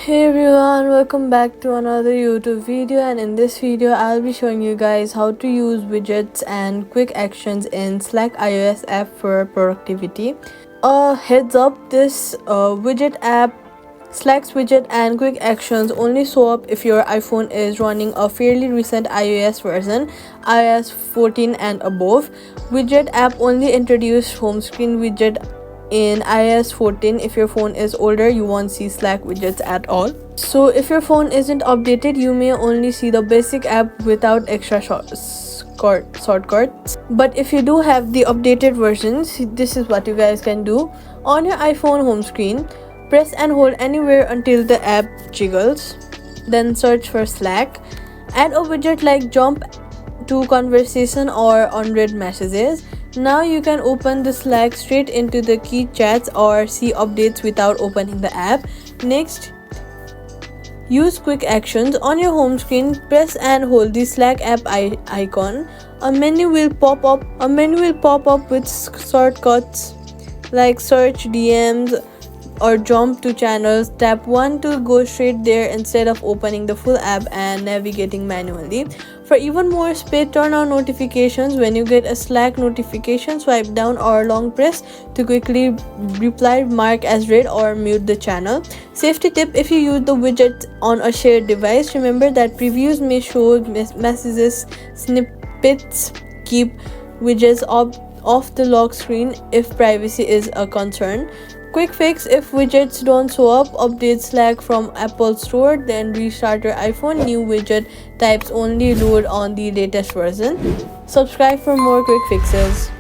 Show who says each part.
Speaker 1: Hey everyone, welcome back to another YouTube video, and in this video I'll be showing you guys how to use widgets and quick actions in Slack iOS app for productivity. Heads up, this widget app, Slack's widget and quick actions only show up if your iPhone is running a fairly recent iOS version, iOS 14 and above. Widget app only introduced home screen widget in iOS 14. If your phone is older, you won't see Slack widgets at all. So if your phone isn't updated, you may only see the basic app without extra shortcuts. But if you do have the updated versions, this is what you guys can do. On your iPhone home screen, press and hold anywhere until the app jiggles. Then search for Slack. Add a widget like jump to conversation or unread messages. Now you can open the Slack straight into the key chats or see updates without opening the app. Next, use quick actions. On your home screen, press and hold the Slack app icon. A menu will pop up with shortcuts like search, DMs, or jump to channels. Tap 1 to go straight there instead of opening the full app and navigating manually. For even more speed, turn on notifications. When you get a Slack notification, swipe down or long press to quickly reply, mark as read, or mute the channel. Safety tip: if you use the widget on a shared device, remember that previews may show messages, snippets. Keep widgets off the lock screen if privacy is a concern. Quick fix: if widgets don't show up, update Slack from Apple Store, then restart your iPhone. New widget types only load on the latest version. Subscribe for more quick fixes.